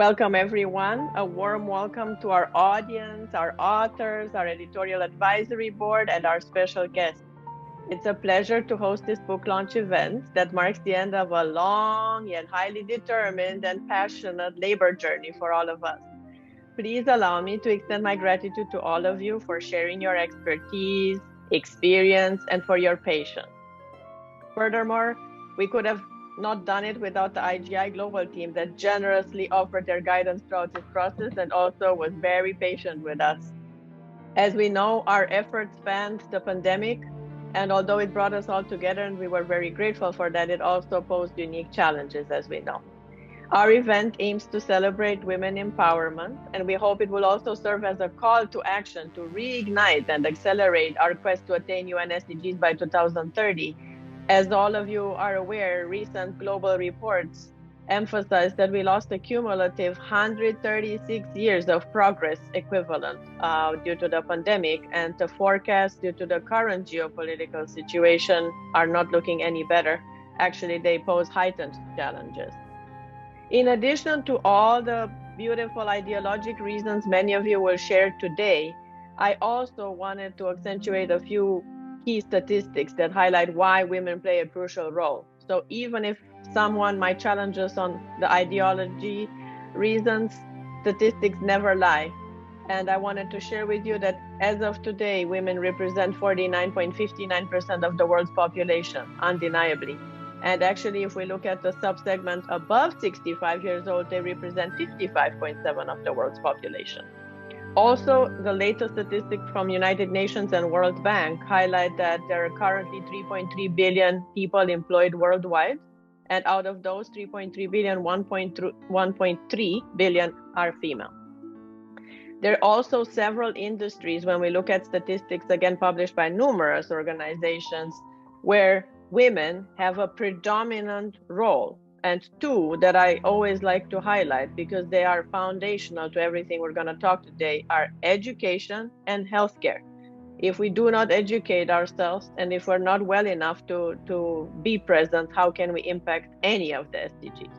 Welcome, everyone. A warm welcome to our audience, our authors, our editorial advisory board, and our special guests. It's a pleasure to host this book launch event that marks the end of a long yet highly determined and passionate labor journey for all of us. Please allow me to extend my gratitude to all of you for sharing your expertise, experience, and for your patience. Furthermore, we could have not done it without the IGI Global team that generously offered their guidance throughout this process and also was very patient with us. As we know, our efforts spanned the pandemic, and although it brought us all together and we were very grateful for that, it also posed unique challenges, as we know. Our event aims to celebrate women empowerment, and we hope it will also serve as a call to action to reignite and accelerate our quest to attain UNSDGs by 2030. As all of you are aware, recent global reports emphasize that we lost a cumulative 136 years of progress equivalent due to the pandemic, and the forecasts due to the current geopolitical situation are not looking any better. Actually, they pose heightened challenges. In addition to all the beautiful ideologic reasons many of you will share today, I also wanted to accentuate a few key statistics that highlight why women play a crucial role. So even if someone might challenge us on the ideology reasons, statistics never lie. And I wanted to share with you that as of today, women represent 49.59% of the world's population, undeniably. And actually, if we look at the subsegment above 65 years old, they represent 55.7% of the world's population. Also, the latest statistics from United Nations and World Bank highlight that there are currently 3.3 billion people employed worldwide. And out of those 3.3 billion, 1.3 billion are female. There are also several industries, when we look at statistics, again, published by numerous organizations, where women have a predominant role. And two that I always like to highlight because they are foundational to everything we're going to talk today are education and healthcare. If we do not educate ourselves and if we're not well enough to be present, how can we impact any of the SDGs?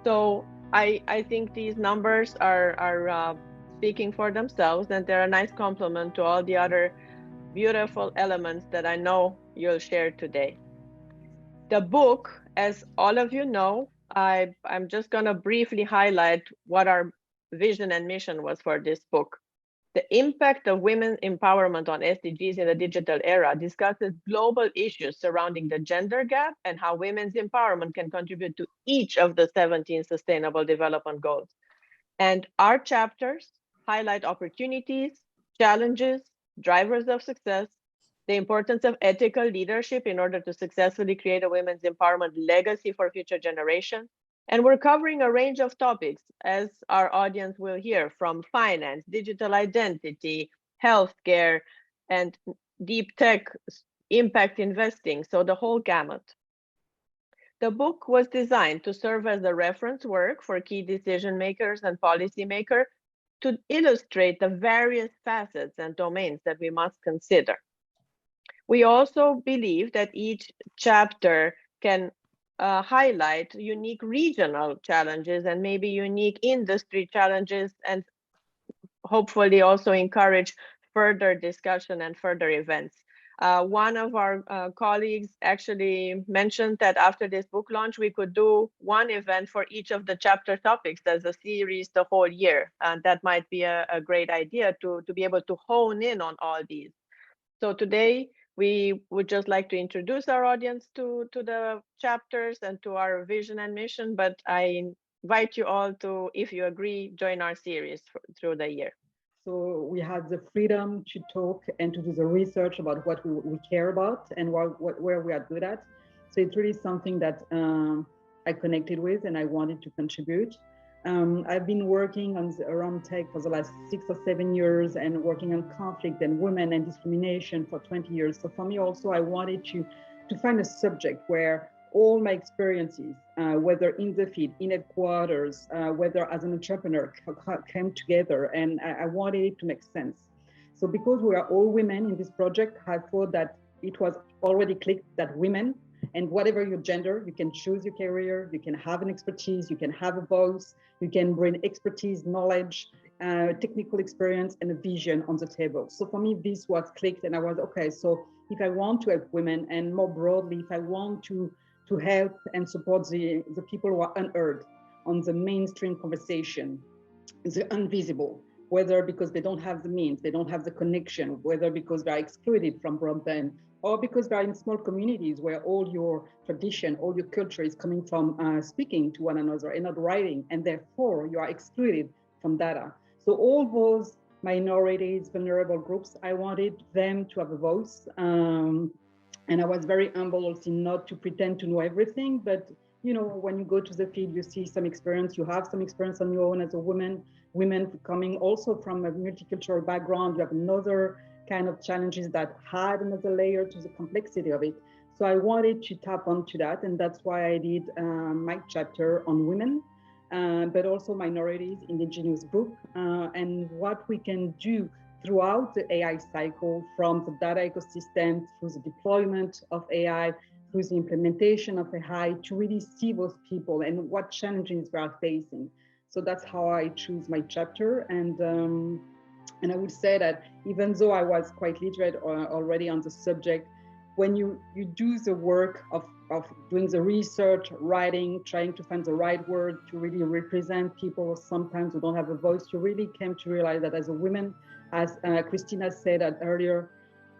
So I think these numbers are speaking for themselves, and they're a nice complement to all the other beautiful elements that I know you'll share today. The book, as all of you know, I'm just going to briefly highlight what our vision and mission was for this book. The impact of women's empowerment on SDGs in the digital era discusses global issues surrounding the gender gap and how women's empowerment can contribute to each of the 17 Sustainable Development Goals. And our chapters highlight opportunities, challenges, drivers of success, the importance of ethical leadership in order to successfully create a women's empowerment legacy for future generations. And we're covering a range of topics, as our audience will hear, from finance, digital identity, healthcare, and deep tech impact investing, so the whole gamut. The book was designed to serve as a reference work for key decision makers and policymakers to illustrate the various facets and domains that we must consider. We also believe that each chapter can highlight unique regional challenges and maybe unique industry challenges, and hopefully also encourage further discussion and further events. One of our colleagues actually mentioned that after this book launch, we could do one event for each of the chapter topics as a series the whole year. And that might be a great idea to be able to hone in on all these. So today, we would just like to introduce our audience to the chapters and to our vision and mission, but I invite you all to, if you agree, join our series through the year. So we have the freedom to talk and to do the research about what we care about and where we are good at. So it's really something that I connected with and I wanted to contribute. I've been working around tech for the last 6 or 7 years and working on conflict and women and discrimination for 20 years. So for me also, I wanted to find a subject where all my experiences, whether in the field, in headquarters, whether as an entrepreneur, came together, and I wanted it to make sense. So because we are all women in this project, I thought that it was already clicked that women And whatever your gender, you can choose your career, you can have an expertise, you can have a voice, you can bring expertise, knowledge, technical experience, and a vision on the table. So for me, this was clicked, and I was, okay, so if I want to help women, and more broadly, if I want to help and support the people who are unheard on the mainstream conversation, the invisible, whether because they don't have the means, they don't have the connection, whether because they're excluded from broadband, or because they're in small communities where all your tradition, all your culture is coming from speaking to one another and not writing, and therefore you are excluded from data. So all those minorities, vulnerable groups, I wanted them to have a voice. And I was very humble also not to pretend to know everything, but you know, when you go to the field, you see some experience, you have some experience on your own as a woman, women coming also from a multicultural background, you have another kind of challenges that had another layer to the complexity of it. So I wanted to tap onto that, and that's why I did my chapter on women, but also minorities, indigenous group, and what we can do throughout the AI cycle, from the data ecosystem, through the deployment of AI, through the implementation of AI, to really see those people and what challenges we are facing. So that's how I choose my chapter. And I would say that even though I was quite literate already on the subject, when you do the work of doing the research, writing, trying to find the right word to really represent people sometimes who don't have a voice, you really came to realize that as a woman, as Christina said earlier,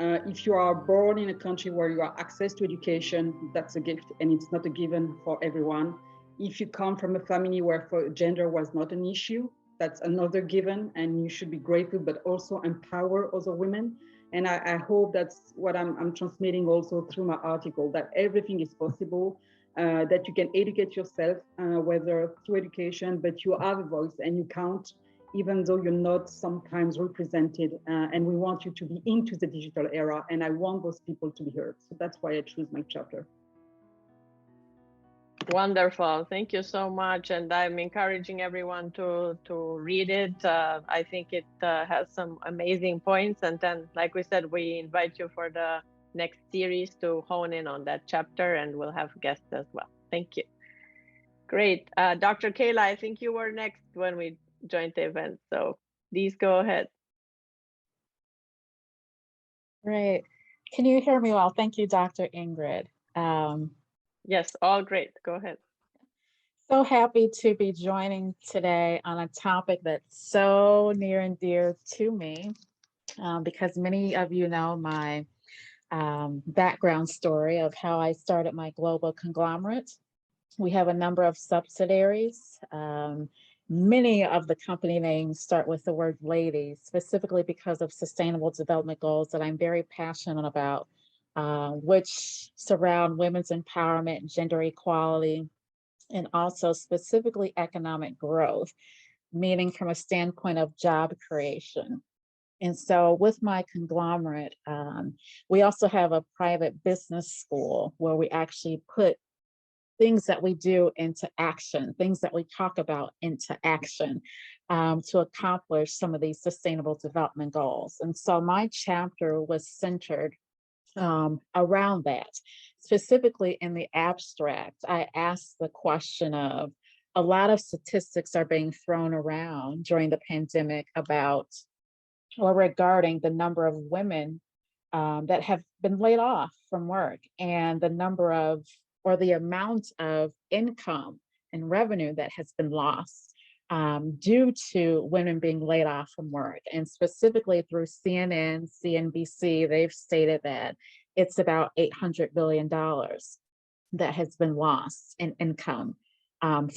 if you are born in a country where you have access to education, that's a gift, and it's not a given for everyone. If you come from a family where gender was not an issue, that's another given, and you should be grateful, but also empower other women. And I hope that's what I'm transmitting also through my article, that everything is possible, that you can educate yourself, whether through education, but you have a voice and you count, even though you're not sometimes represented. And we want you to be into the digital era, and I want those people to be heard. So that's why I choose my chapter. Wonderful. Thank you so much. And I'm encouraging everyone to read it. I think it has some amazing points. And then, like we said, we invite you for the next series to hone in on that chapter, and we'll have guests as well. Thank you. Great. Dr. Kayla, I think you were next when we joined the event. So please go ahead. Great. Can you hear me well? Thank you, Dr. Ingrid. Yes, all great. Go ahead. So happy to be joining today on a topic that's so near and dear to me, because many of you know my background story of how I started my global conglomerate. We have a number of subsidiaries. Many of the company names start with the word ladies, specifically because of sustainable development goals that I'm very passionate about, which surround women's empowerment, gender equality, and also specifically economic growth, meaning from a standpoint of job creation. And so with my conglomerate, we also have a private business school where we actually put things that we do into action, things that we talk about into action, to accomplish some of these sustainable development goals. And so my chapter was centered around that. Specifically in the abstract, I asked the question of, a lot of statistics are being thrown around during the pandemic about or regarding the number of women that have been laid off from work, and the number of, or the amount of income and revenue that has been lost due to women being laid off from work. And specifically through CNN, CNBC, they've stated that it's about $800 billion that has been lost in income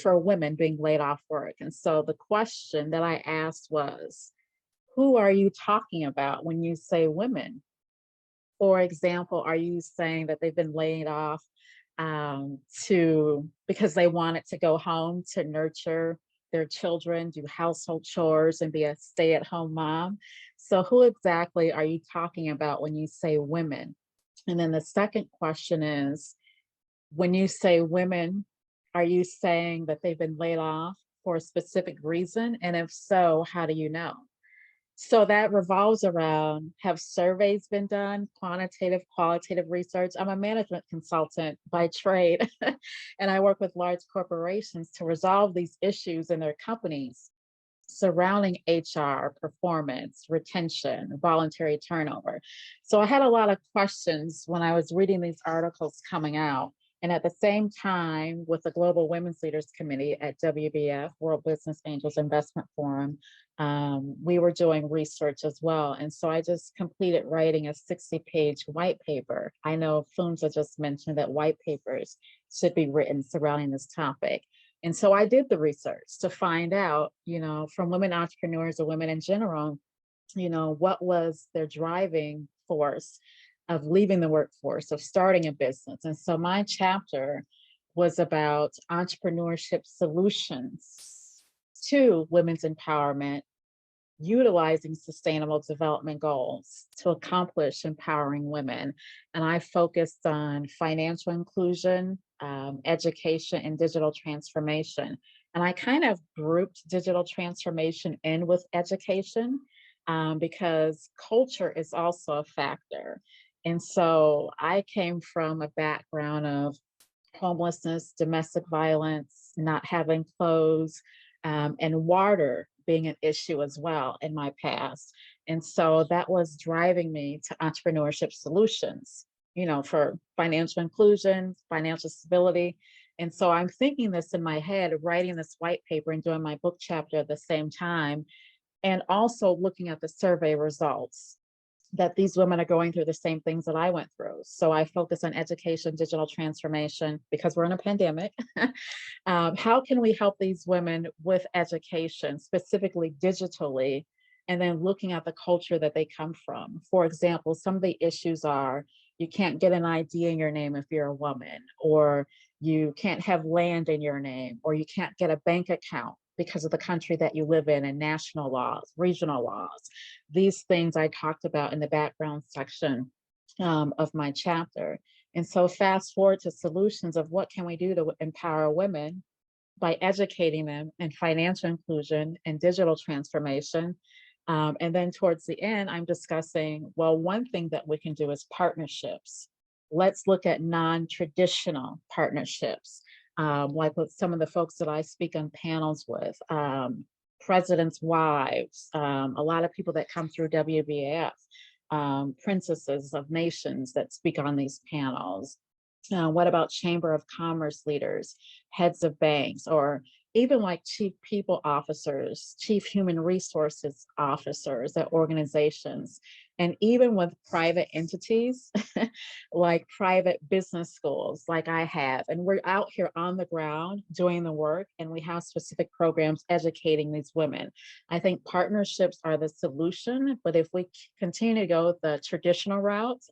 for women being laid off work. And so the question that I asked was, who are you talking about when you say women? For example, are you saying that they've been laid off because they wanted to go home to nurture their children, do household chores, and be a stay-at-home mom? So who exactly are you talking about when you say women? And then the second question is, when you say women, are you saying that they've been laid off for a specific reason? And if so, how do you know? So that revolves around, have surveys been done, quantitative, qualitative research? I'm a management consultant by trade, and I work with large corporations to resolve these issues in their companies surrounding HR, performance, retention, voluntary turnover. So I had a lot of questions when I was reading these articles coming out. And at the same time, with the Global Women's Leaders Committee at WBF, World Business Angels Investment Forum, we were doing research as well. And so I just completed writing a 60-page white paper. I know Funza just mentioned that white papers should be written surrounding this topic. And so I did the research to find out, from women entrepreneurs or women in general, what was their driving force of leaving the workforce, of starting a business. And so my chapter was about entrepreneurship solutions to women's empowerment, utilizing sustainable development goals to accomplish empowering women. And I focused on financial inclusion, education, and digital transformation. And I kind of grouped digital transformation in with education because culture is also a factor. And so I came from a background of homelessness, domestic violence, not having clothes, and water being an issue as well in my past. And so that was driving me to entrepreneurship solutions, for financial inclusion, financial stability. And so I'm thinking this in my head, writing this white paper and doing my book chapter at the same time, and also looking at the survey results that these women are going through the same things that I went through. So I focus on education, digital transformation, because we're in a pandemic. How can we help these women with education, specifically digitally, and then looking at the culture that they come from? For example, some of the issues are you can't get an ID in your name if you're a woman, or you can't have land in your name, or you can't get a bank account because of the country that you live in, and national laws, regional laws. These things I talked about in the background section of my chapter. And so fast forward to solutions of what can we do to empower women by educating them in financial inclusion and digital transformation. And then towards the end, I'm discussing, well, one thing that we can do is partnerships. Let's look at non-traditional partnerships. Like with some of the folks that I speak on panels with, presidents' wives, a lot of people that come through WBAF, princesses of nations that speak on these panels. What about Chamber of Commerce leaders, heads of banks, or even like chief people officers, chief human resources officers at organizations, and even with private entities, like private business schools, like I have. And we're out here on the ground doing the work, and we have specific programs educating these women. I think partnerships are the solution, but if we continue to go the traditional route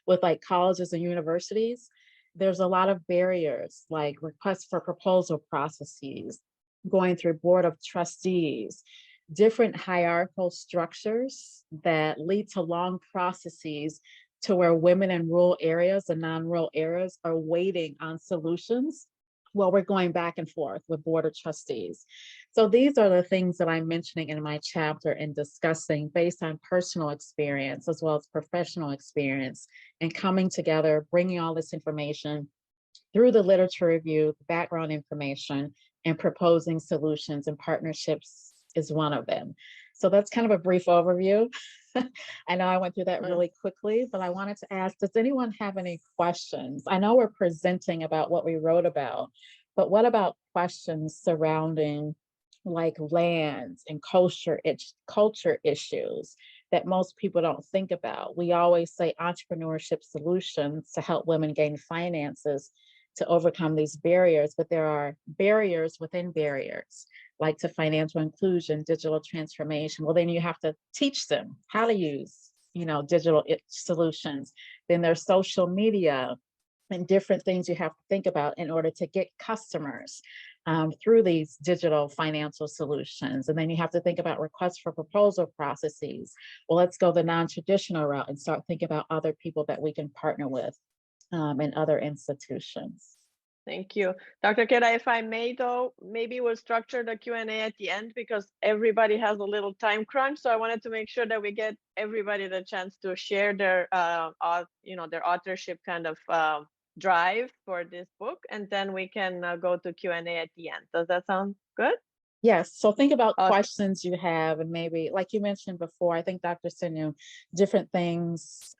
with like colleges and universities, there's a lot of barriers, like requests for proposal processes, going through board of trustees, different hierarchical structures that lead to long processes to where women in rural areas and non-rural areas are waiting on solutions while we're going back and forth with board of trustees. So these are the things that I'm mentioning in my chapter and discussing based on personal experience as well as professional experience, and coming together, bringing all this information through the literature review, the background information, and proposing solutions, and partnerships is one of them. So that's kind of a brief overview. I know I went through that really quickly, but I wanted to ask, does anyone have any questions? I know we're presenting about what we wrote about, but what about questions surrounding like lands and culture issues that most people don't think about? We always say entrepreneurship solutions to help women gain finances to overcome these barriers, but there are barriers within barriers, like to financial inclusion, digital transformation. Well, then you have to teach them how to use, digital solutions. Then there's social media and different things you have to think about in order to get customers through these digital financial solutions. And then you have to think about requests for proposal processes. Well, let's go the non-traditional route and start thinking about other people that we can partner with in other institutions. Thank you. Dr. Keda, if I may, though, maybe we'll structure the Q&A at the end because everybody has a little time crunch. So I wanted to make sure that we get everybody the chance to share their, their authorship kind of drive for this book. And then we can go to Q&A at the end. Does that sound good? Yes. So think about Awesome. questions you have, and maybe, like you mentioned before, I think Dr. Sinu, different things,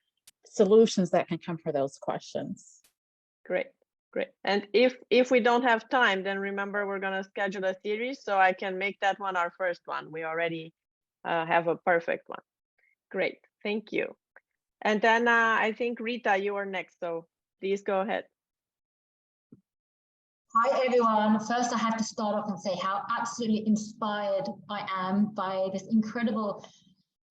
solutions that can come for those questions. Great. Great. And if we don't have time, then remember we're going to schedule a series so I can make that one our first one. We already have a perfect one. Great. Thank you. And then I think Rita, you are next. So please go ahead. Hi, everyone. First, I have to start off and say how absolutely inspired I am by this incredible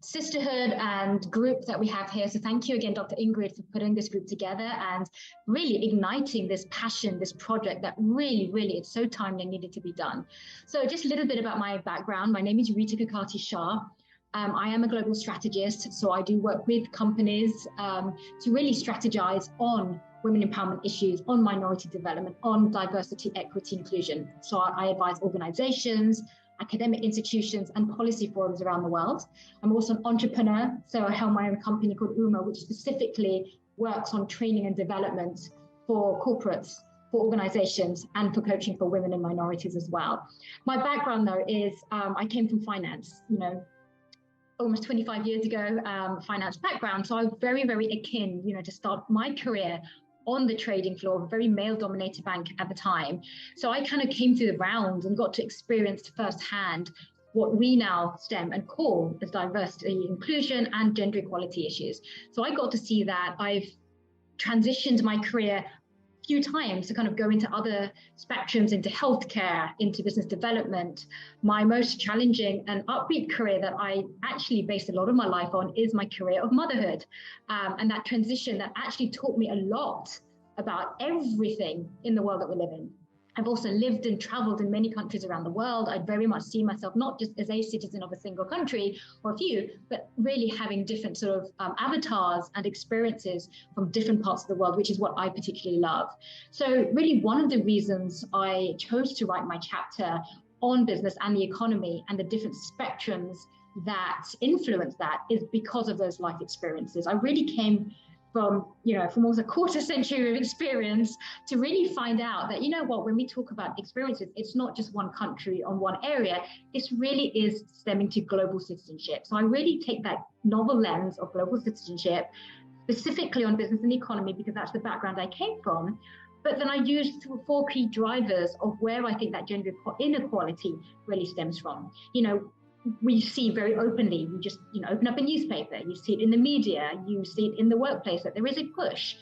sisterhood and group that we have here. So thank you again, Dr. Ingrid, for putting this group together and really igniting this passion, this project that really, it's so timely and needed to be done. So just a little bit about my background. My name is Rita Kakati-Shah. I am a global strategist, so I do work with companies to really strategize on women empowerment issues, on minority development, on diversity, equity, inclusion. So I advise organizations, academic institutions, and policy forums around the world. I'm also an entrepreneur, so I help my own company called UMA, which specifically works on training and development for corporates, for organizations, and for coaching for women and minorities as well. My background, though, is I came from finance, almost 25 years ago, finance background. So I was very, akin, to start my career on the trading floor of a very male-dominated bank at the time. So I kind of came through the rounds and got to experience firsthand what we now STEM and call as diversity, inclusion, and gender equality issues. So I got to see that. I've transitioned my career a few times to kind of go into other spectrums, into healthcare, into business development. My most challenging and upbeat career that I actually based a lot of my life on is my career of motherhood. And that transition that actually taught me a lot about everything in the world that we live in. I've also lived and traveled in many countries around the world. I very much see myself not just as a citizen of a single country or a few, but really having different sort of avatars and experiences from different parts of the world, which is what I particularly love. So really one of the reasons I chose to write my chapter on business and the economy and the different spectrums that influence that is because of those life experiences. I really came from almost a quarter century of experience to really find out that, when we talk about experiences, it's not just one country on one area, this really is stemming to global citizenship. So I really take that novel lens of global citizenship, specifically on business and economy, because that's the background I came from. But then I used 4 key drivers of where I think that gender inequality really stems from. We see very openly, we just open up a newspaper, you see it in the media, you see it in the workplace, that there is a push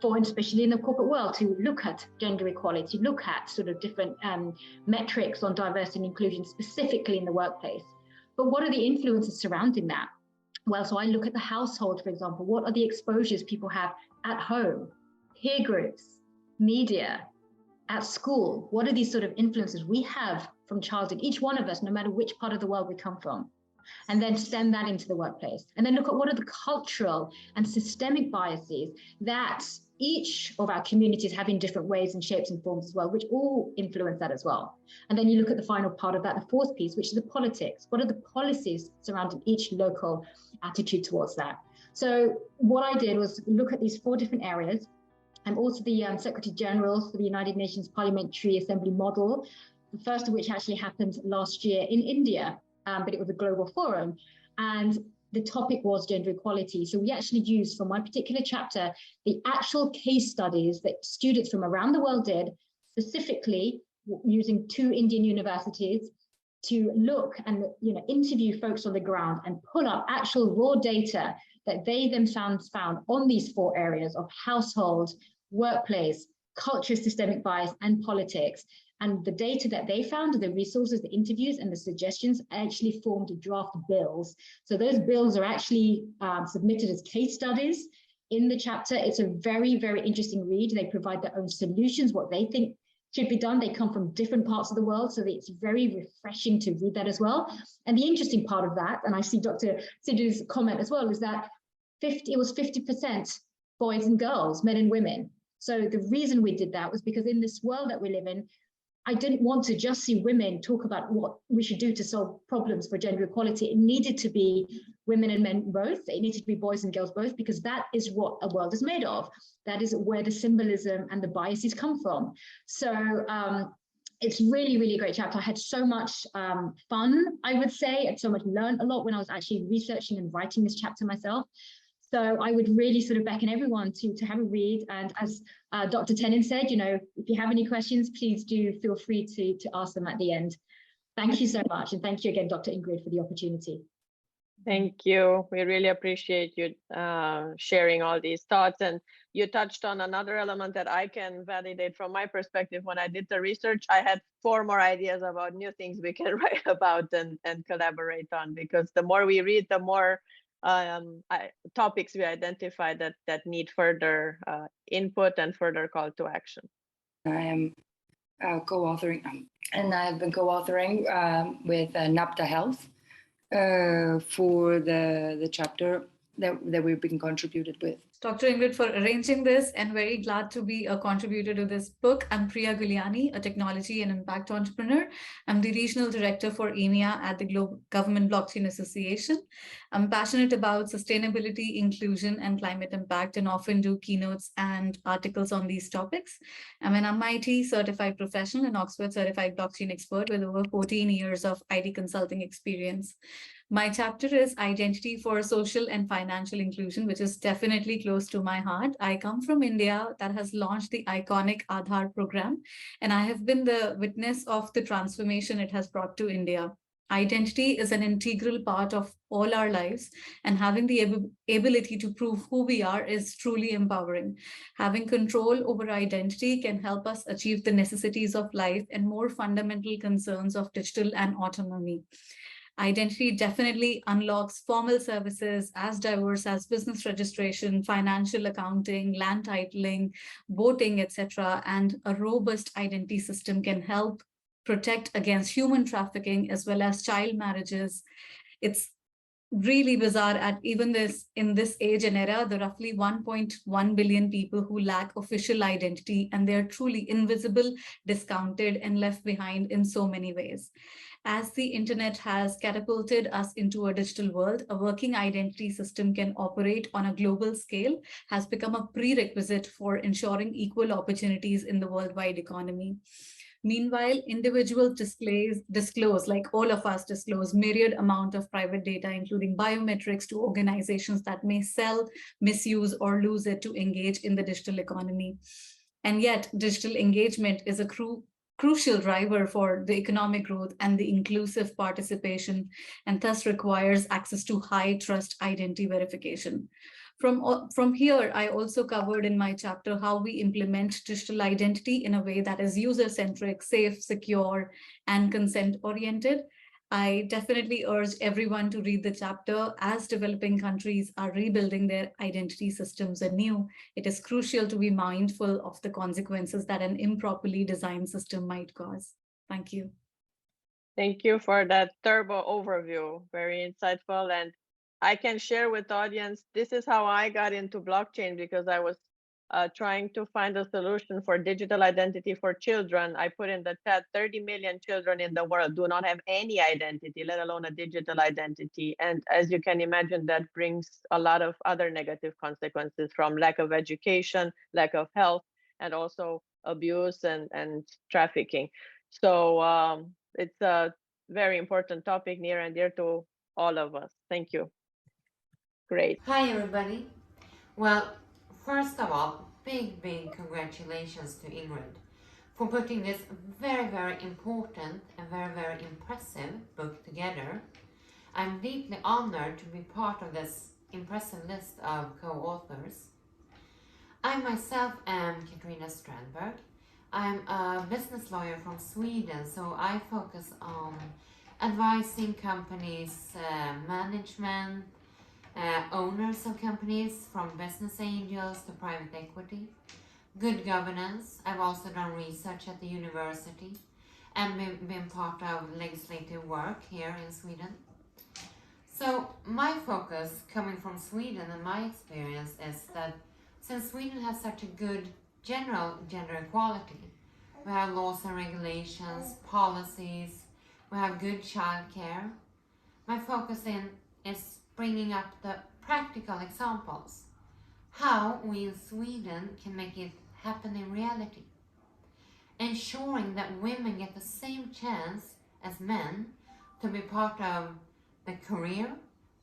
for, especially in the corporate world, to look at gender equality, look at sort of different metrics on diversity and inclusion, specifically in the workplace. But what are the influences surrounding that? Well, so I look at the household, for example. What are the exposures people have at home, peer groups, media, at school? What are these sort of influences we have from childhood, each one of us, no matter which part of the world we come from, and then send that into the workplace. And then look at what are the cultural and systemic biases that each of our communities have in different ways and shapes and forms as well, which all influence that as well. And then you look at the final part of that, the fourth piece, which is the politics. What are the policies surrounding each local attitude towards that? So what I did was look at these 4 different areas. I'm also the Secretary General for the United Nations Parliamentary Assembly model, the first of which actually happened last year in India, but it was a global forum. And the topic was gender equality. So we actually used, for my particular chapter, the actual case studies that students from around the world did, specifically using 2 Indian universities to look and interview folks on the ground and pull up actual raw data that they themselves found on these 4 areas of household, workplace, culture, systemic bias, and politics. And the data that they found, the resources, the interviews, and the suggestions actually formed draft bills. So those bills are actually submitted as case studies in the chapter. It's a very, interesting read. They provide their own solutions, what they think should be done. They come from different parts of the world, so it's very refreshing to read that as well. And the interesting part of that, and I see Dr. Sidhu's comment as well, is that it was 50% boys and girls, men and women. So the reason we did that was because in this world that we live in, I didn't want to just see women talk about what we should do to solve problems for gender equality. It needed to be women and men both. It needed to be boys and girls both, because that is what a world is made of. That is where the symbolism and the biases come from. So it's really, really a great chapter. I had so much fun, I would say, and so much learned a lot when I was actually researching and writing this chapter myself. So I would really sort of beckon everyone to have a read. And as Dr. Tenen said, you know, if you have any questions, please do feel free to ask them at the end. Thank you so much. And thank you again, Dr. Ingrid, for the opportunity. Thank you. We really appreciate you sharing all these thoughts. And you touched on another element that I can validate from my perspective. When I did the research, I had 4 more ideas about new things we can write about and collaborate on, because the more we read, the more topics we identify that need further input and further call to action. I am co-authoring, and I've been co-authoring with NAPTA Health for the chapter that we've been contributed with. Dr. Ingrid, for arranging this, and very glad to be a contributor to this book. I'm Priya Guliani, a technology and impact entrepreneur. I'm the regional director for EMEA at the Global Government Blockchain Association. I'm passionate about sustainability, inclusion, and climate impact, and often do keynotes and articles on these topics. I'm an MIT certified professional and Oxford certified blockchain expert with over 14 years of IT consulting experience. My chapter is Identity for Social and Financial Inclusion, which is definitely close to my heart. I come from India that has launched the iconic Aadhaar program, and I have been the witness of the transformation it has brought to India. Identity is an integral part of all our lives, and having the ability to prove who we are is truly empowering. Having control over identity can help us achieve the necessities of life and more fundamental concerns of digital and autonomy. Identity definitely unlocks formal services as diverse as business registration, financial accounting, land titling, voting, etc. And a robust identity system can help protect against human trafficking as well as child marriages. It's really bizarre at even in this age and era, the roughly 1.1 billion people who lack official identity, and they're truly invisible, discounted, and left behind in so many ways. As the internet has catapulted us into a digital world, a working identity system can operate on a global scale has become a prerequisite for ensuring equal opportunities in the worldwide economy. Meanwhile, individuals disclose, like all of us disclose, myriad amount of private data, including biometrics, to organizations that may sell, misuse, or lose it to engage in the digital economy. And yet, digital engagement is a crucial driver for the economic growth and the inclusive participation, and thus requires access to high trust identity verification. From here, I also covered in my chapter how we implement digital identity in a way that is user-centric, safe, secure, and consent-oriented. I definitely urge everyone to read the chapter. As developing countries are rebuilding their identity systems anew, it is crucial to be mindful of the consequences that an improperly designed system might cause. Thank you. Thank you for that turbo overview. Very insightful. And I can share with the audience, this is how I got into blockchain, because I was trying to find a solution for digital identity for children. I put in the chat, 30 million children in the world do not have any identity, let alone a digital identity. And as you can imagine, that brings a lot of other negative consequences, from lack of education, lack of health, and also abuse and trafficking. So it's a very important topic, near and dear to all of us. Thank you. Great. Hi, everybody. Well, first of all, big congratulations to Ingrid for putting this very, very important and very, very impressive book together. I'm deeply honored to be part of this impressive list of co-authors. I myself am Katarina Strandberg. I'm a business lawyer from Sweden, so I focus on advising companies, management, owners of companies, from business angels to private equity, good governance. I've also done research at the university and been part of legislative work here in Sweden. So my focus, coming from Sweden, and my experience is that since Sweden has such a good general gender equality. We have laws and regulations, policies, we have good childcare. My focus is bringing up the practical examples, how we in Sweden can make it happen in reality, ensuring that women get the same chance as men to be part of the career,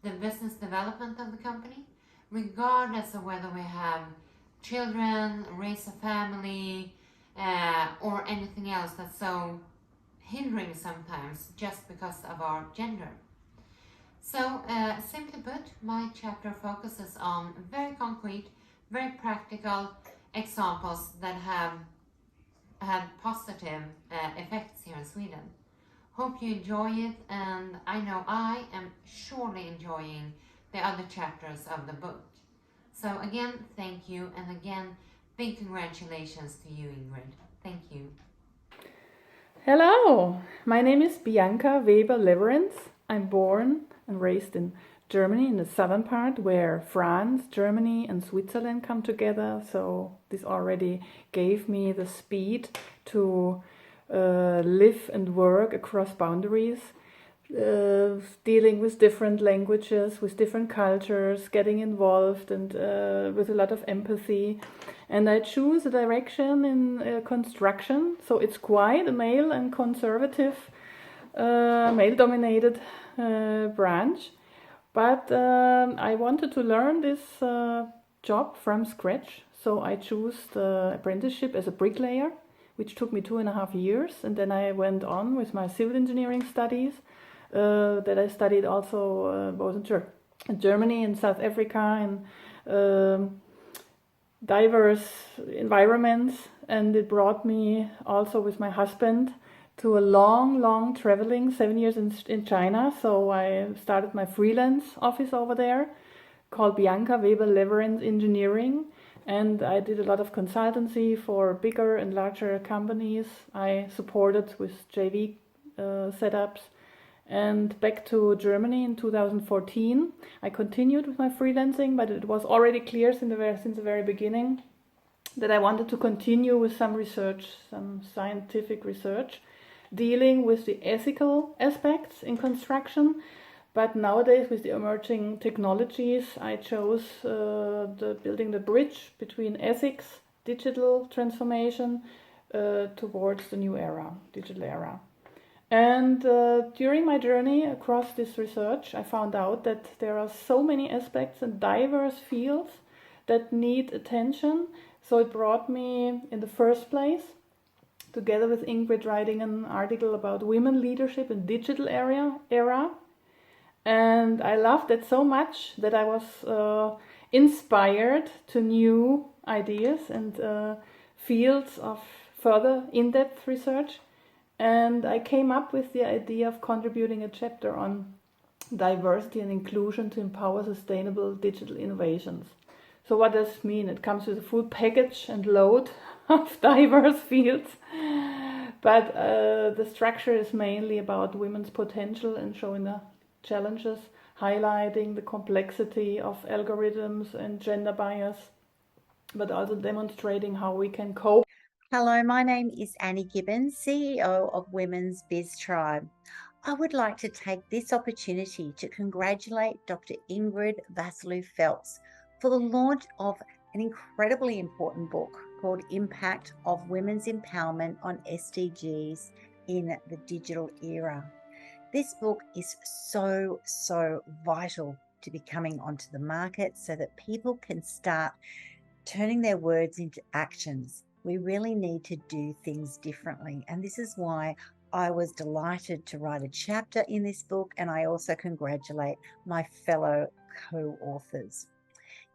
the business development of the company, regardless of whether we have children, raise a family, or anything else that's so hindering sometimes just because of our gender. So, simply put, my chapter focuses on very concrete, very practical examples that have had positive effects here in Sweden. Hope you enjoy it, and I know I am surely enjoying the other chapters of the book. So again, thank you, and again, big congratulations to you, Ingrid. Thank you. Hello, my name is Bianca Weber-Lewerenz. I'm born and raised in Germany, in the southern part, where France, Germany and Switzerland come together. So this already gave me the speed to live and work across boundaries, dealing with different languages, with different cultures, getting involved and with a lot of empathy. And I choose a direction in construction, so it's quite a male and conservative, male-dominated branch. But I wanted to learn this job from scratch, so I chose the apprenticeship as a bricklayer, which took me 2.5 years, and then I went on with my civil engineering studies that I studied also both in Germany and South Africa and diverse environments, and it brought me also with my husband to a long traveling, 7 years in China. So I started my freelance office over there called Bianca Weber-Lewerenz Engineering, and I did a lot of consultancy for bigger and larger companies. I supported with JV setups. And back to Germany in 2014, I continued with my freelancing, but it was already clear since the very beginning that I wanted to continue with some research, some scientific research, dealing with the ethical aspects in construction. But nowadays, with the emerging technologies, I chose building the bridge between ethics, digital transformation, towards the new era, digital era. And during my journey across this research, I found out that there are so many aspects and diverse fields that need attention. So it brought me in the first place, together with Ingrid, writing an article about women leadership in digital era. And I loved it so much that I was inspired to new ideas and fields of further in-depth research. And I came up with the idea of contributing a chapter on diversity and inclusion to empower sustainable digital innovations. So what does it mean? It comes with a full package and load of diverse fields. But the structure is mainly about women's potential and showing the challenges, highlighting the complexity of algorithms and gender bias, but also demonstrating how we can cope. Hello, my name is Annie Gibbons, CEO of Women's Biz Tribe. I would like to take this opportunity to congratulate Dr. Ingrid Vassalou-Phelps for the launch of an incredibly important book called Impact of Women's Empowerment on SDGs in the Digital Era. This book is so vital to be coming onto the market so that people can start turning their words into actions. We really need to do things differently. And this is why I was delighted to write a chapter in this book. And I also congratulate my fellow co-authors.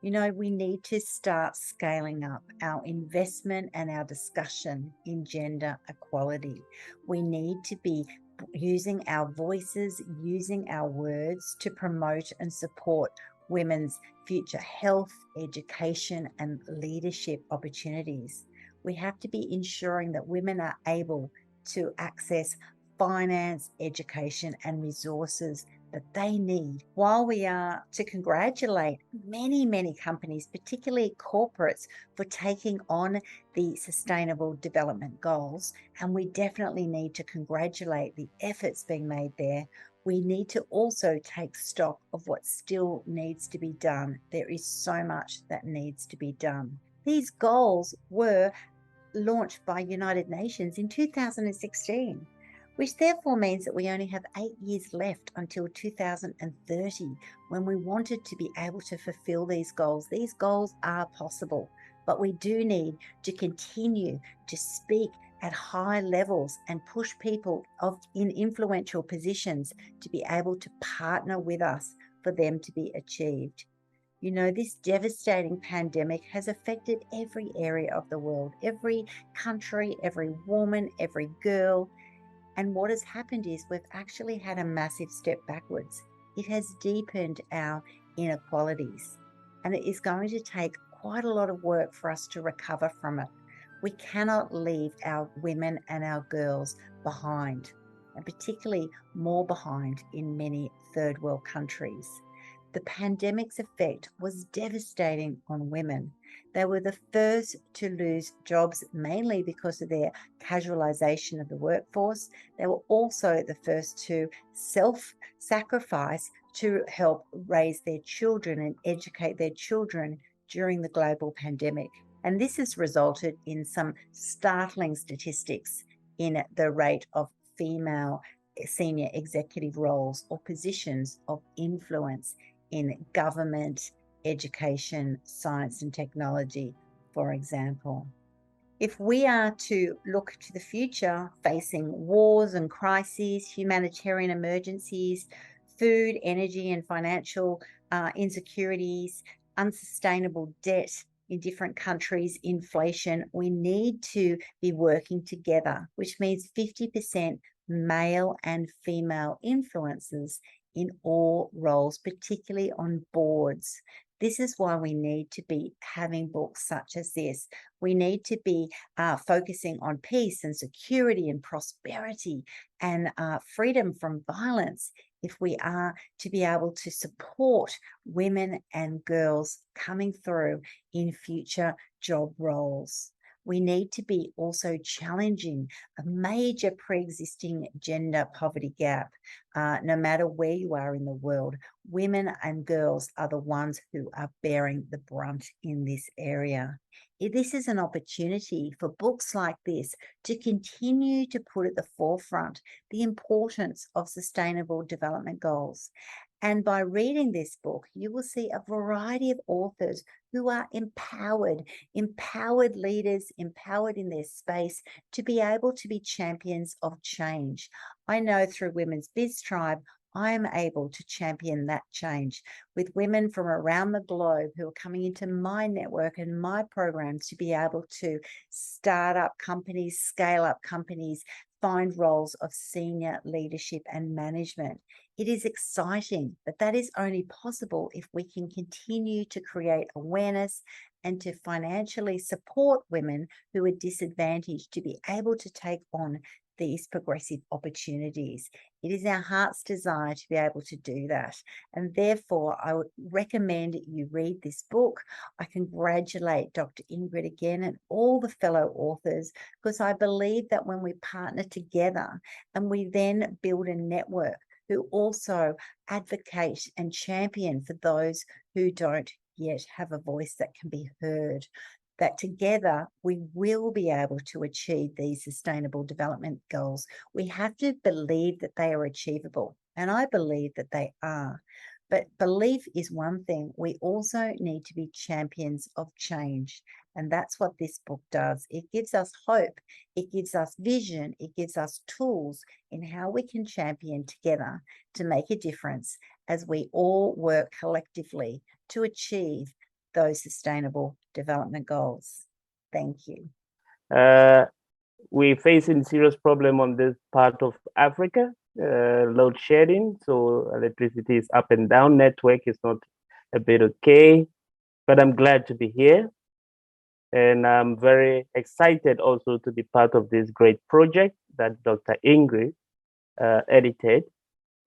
You know, we need to start scaling up our investment and our discussion in gender equality. We need to be using our voices, using our words to promote and support women's future health, education, and leadership opportunities. We have to be ensuring that women are able to access finance, education, and resources that they need. While we are to congratulate many, many companies, particularly corporates, for taking on the Sustainable Development Goals, and we definitely need to congratulate the efforts being made there, we need to also take stock of what still needs to be done. There is so much that needs to be done. These goals were launched by United Nations in 2016, which therefore means that we only have 8 years left until 2030 when we wanted to be able to fulfill these goals. These goals are possible, but we do need to continue to speak at high levels and push people in influential positions to be able to partner with us for them to be achieved. You know, this devastating pandemic has affected every area of the world, every country, every woman, every girl. And what has happened is we've actually had a massive step backwards. It has deepened our inequalities, and it is going to take quite a lot of work for us to recover from it. We cannot leave our women and our girls behind, and particularly more behind in many third world countries. The pandemic's effect was devastating on women. They were the first to lose jobs, mainly because of their casualisation of the workforce. They were also the first to self-sacrifice to help raise their children and educate their children during the global pandemic. And this has resulted in some startling statistics in the rate of female senior executive roles or positions of influence in government, education, science and technology, for example. If we are to look to the future, facing wars and crises, humanitarian emergencies, food, energy and financial insecurities, unsustainable debt in different countries, inflation, we need to be working together, which means 50% male and female influencers in all roles, particularly on boards. This is why we need to be having books such as this. We need to be focusing on peace and security and prosperity and freedom from violence if we are to be able to support women and girls coming through in future job roles. We need to be also challenging a major pre-existing gender poverty gap. No matter where you are in the world, women and girls are the ones who are bearing the brunt in this area. This is an opportunity for books like this to continue to put at the forefront the importance of sustainable development goals. And by reading this book, you will see a variety of authors who are empowered leaders, empowered in their space to be able to be champions of change. I know through Women's Biz Tribe, I am able to champion that change with women from around the globe who are coming into my network and my programs to be able to start up companies, scale up companies, find roles of senior leadership and management. It is exciting, but that is only possible if we can continue to create awareness and to financially support women who are disadvantaged to be able to take on these progressive opportunities. It is our heart's desire to be able to do that. And therefore, I would recommend you read this book. I congratulate Dr. Ingrid again and all the fellow authors, because I believe that when we partner together and we then build a network who also advocate and champion for those who don't yet have a voice that can be heard, that together we will be able to achieve these sustainable development goals. We have to believe that they are achievable, and I believe that they are. But belief is one thing. We also need to be champions of change. And that's what this book does. It gives us hope. It gives us vision. It gives us tools in how we can champion together to make a difference as we all work collectively to achieve those sustainable development goals. Thank you. We're facing serious problem on this part of Africa, load shedding. So electricity is up and down. Network is not a bit okay, but I'm glad to be here. And I'm very excited also to be part of this great project that Dr. Ingrid edited.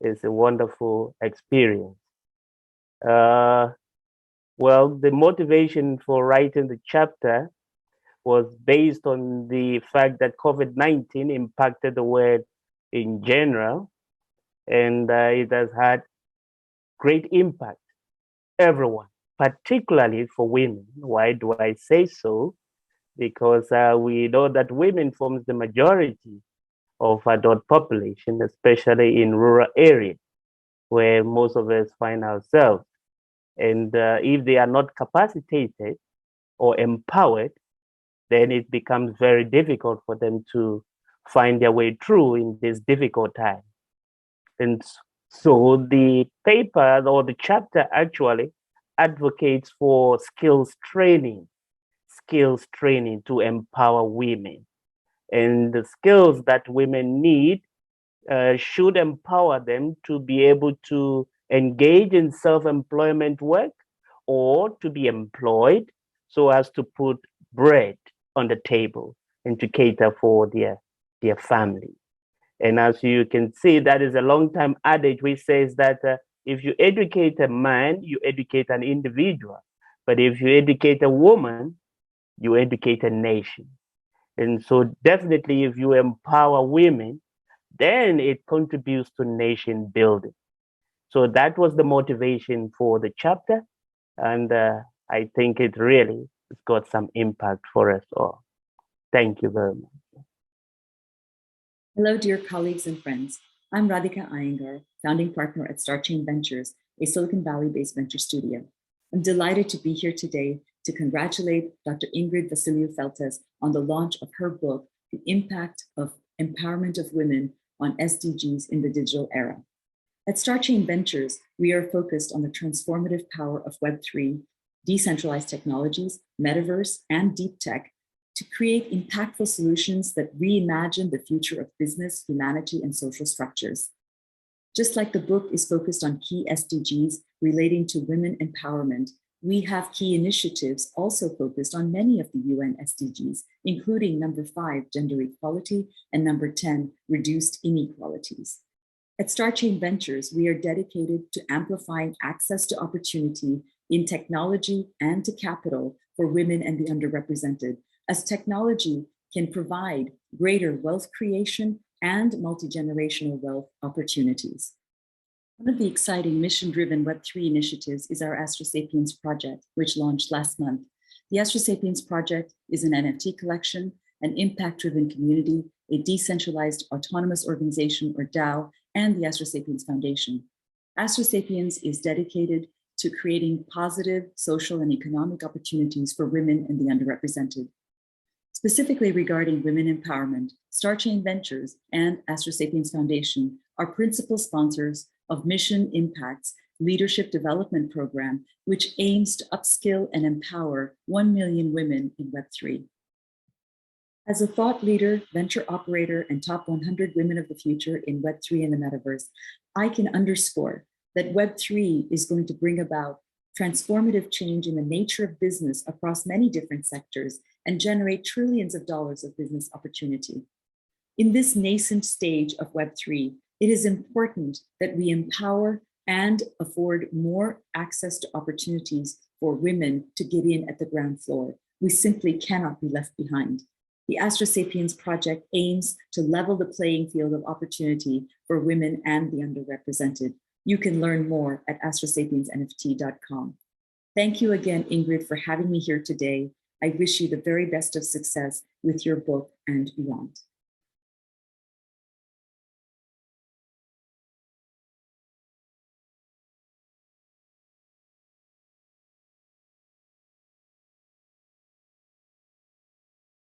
is a wonderful experience. Well, the motivation for writing the chapter was based on the fact that COVID-19 impacted the world in general, and it has had great impact everyone, particularly for women. Why do I say so? Because we know that women forms the majority of adult population, especially in rural areas where most of us find ourselves. And if they are not capacitated or empowered, then it becomes very difficult for them to find their way through in this difficult time. And so the paper or the chapter actually advocates for skills training to empower women. And the skills that women need should empower them to be able to engage in self-employment work or to be employed so as to put bread on the table and to cater for their family. And as you can see, that is a long-time adage which says that if you educate a man, you educate an individual. But if you educate a woman, you educate a nation. And so definitely if you empower women, then it contributes to nation building. So that was the motivation for the chapter. And I think it really has got some impact for us all. Thank you very much. Hello, dear colleagues and friends. I'm Radhika Iyengar, founding partner at StarChain Ventures, a Silicon Valley-based venture studio. I'm delighted to be here today to congratulate Dr. Ingrid Vassiliou-Feltes on the launch of her book, The Impact of Empowerment of Women on SDGs in the Digital Era. At StarChain Ventures, we are focused on the transformative power of Web3, decentralized technologies, metaverse, and deep tech to create impactful solutions that reimagine the future of business, humanity, and social structures. Just like the book is focused on key SDGs relating to women empowerment, we have key initiatives also focused on many of the UN SDGs, including number 5, gender equality, and number 10, reduced inequalities. At StarChain Ventures, we are dedicated to amplifying access to opportunity in technology and to capital for women and the underrepresented, as technology can provide greater wealth creation and multi-generational wealth opportunities. One of the exciting mission-driven Web3 initiatives is our AstroSapiens project, which launched last month. The AstroSapiens project is an NFT collection, an impact-driven community, a decentralized autonomous organization or DAO, and the AstroSapiens Foundation. AstroSapiens is dedicated to creating positive social and economic opportunities for women and the underrepresented. Specifically regarding women empowerment, StarChain Ventures and AstroSapiens Foundation are principal sponsors of Mission Impact's Leadership Development Program, which aims to upskill and empower 1 million women in Web3. As a thought leader, venture operator, and top 100 women of the future in Web3 and the metaverse, I can underscore that Web3 is going to bring about transformative change in the nature of business across many different sectors and generate trillions of dollars of business opportunity. In this nascent stage of Web3, it is important that we empower and afford more access to opportunities for women to get in at the ground floor. We simply cannot be left behind. The AstroSapiens project aims to level the playing field of opportunity for women and the underrepresented. You can learn more at astrosapiensnft.com. Thank you again, Ingrid, for having me here today. I wish you the very best of success with your book and beyond.